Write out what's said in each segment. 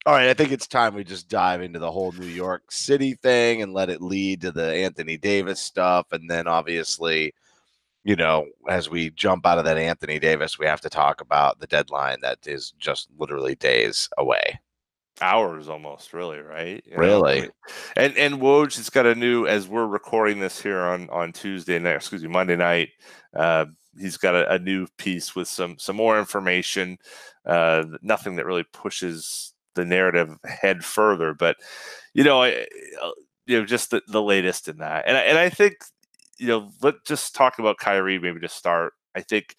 All right, I think it's time we just dive into the whole New York City thing and let it lead to the Anthony Davis stuff. And then obviously, as we jump out of that Anthony Davis, we have to talk about the deadline that is just literally days away. Hours almost, really, right? I Really? mean, and Woj has got a new, as we're recording this here on Tuesday night, excuse me, Monday night. Uh, he's got a new piece with some more information. Nothing that really pushes the narrative ahead further, but just the latest in that, and I think let's just talk about Kyrie maybe to start. I think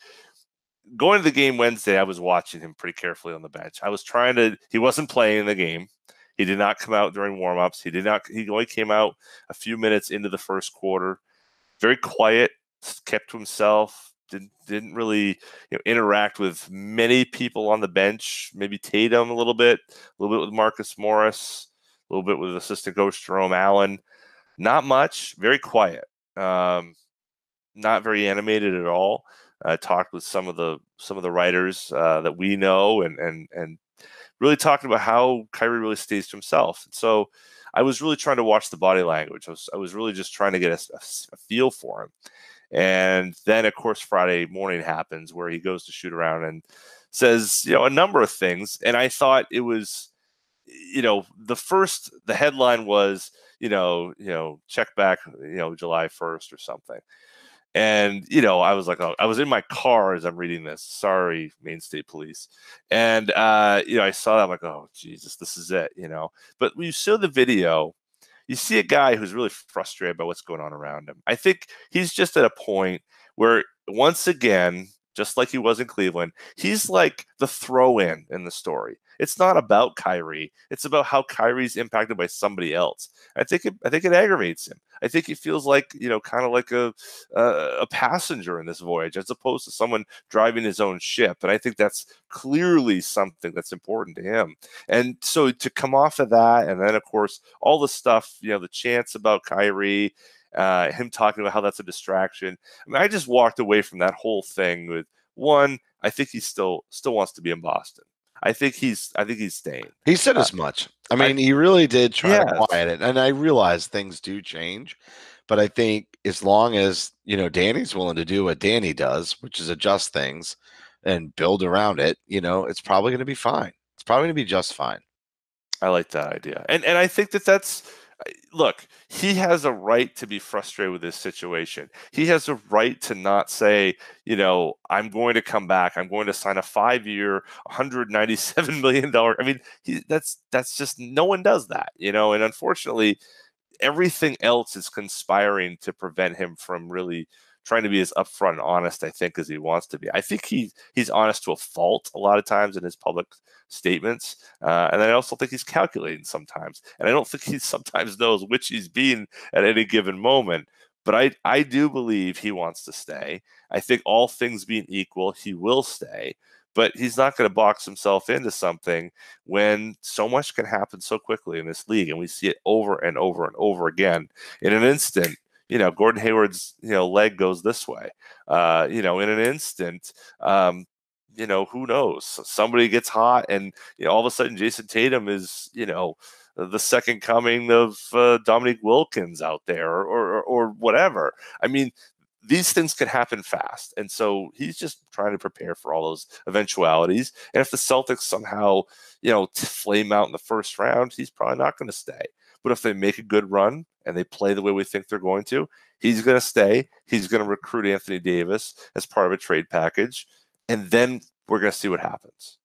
going to the game Wednesday, I was watching him pretty carefully on the bench. He wasn't playing in the game. He did not come out during warmups. He only came out a few minutes into the first quarter. Very quiet, kept to himself, didn't really interact with many people on the bench, maybe Tatum a little bit with Marcus Morris, a little bit with assistant coach Jerome Allen. Not much, very quiet. Not very animated at all. Talked with some of the writers that we know, and really talking about how Kyrie really stays to himself. And so I was really trying to watch the body language. I was really just trying to get a feel for him. And then, of course, Friday morning happens where he goes to shoot around and says, a number of things. And I thought it was, the headline was, check back, July 1st or something. And, I was like, oh, I was in my car as I'm reading this. Sorry, Maine State Police. And, I saw that. I'm like, oh, Jesus, this is it, But when you saw the video, you see a guy who's really frustrated by what's going on around him. I think he's just at a point where, once again, just like he was in Cleveland, he's like the throw-in the story. It's not about Kyrie. It's about how Kyrie's impacted by somebody else. I think it aggravates him. I think he feels like, kind of like a passenger in this voyage as opposed to someone driving his own ship. And I think that's clearly something that's important to him. And so to come off of that, and then of course all the stuff, the chants about Kyrie, him talking about how that's a distraction. I mean, I just walked away from that whole thing with one. I think he still wants to be in Boston. I think he's staying. He said Uh, as much. I mean, he really did try to yes, quiet it. And I realize things do change, but I think as long as, Danny's willing to do what Danny does, which is adjust things and build around it, it's probably going to be fine. It's probably going to be just fine. I like that idea, and I think that's. Look, he has a right to be frustrated with this situation. He has a right to not say, I'm going to come back. I'm going to sign a 5-year, $197 million. I mean, that's just, no one does that, and unfortunately, everything else is conspiring to prevent him from really trying to be as upfront and honest, I think, as he wants to be. I think he's honest to a fault a lot of times in his public statements, and I also think he's calculating sometimes, and I don't think he sometimes knows which he's being at any given moment. But I do believe he wants to stay. I think all things being equal, he will stay. But he's not going to box himself into something when so much can happen so quickly in this league, and we see it over and over and over again in an instant. Gordon Hayward's leg goes this way. In an instant, who knows? Somebody gets hot, and all of a sudden, Jason Tatum is the second coming of Dominique Wilkins out there, or whatever. I mean, these things can happen fast. And so he's just trying to prepare for all those eventualities. And if the Celtics somehow, flame out in the first round, he's probably not going to stay. But if they make a good run and they play the way we think they're going to, he's going to stay. He's going to recruit Anthony Davis as part of a trade package. And then we're going to see what happens.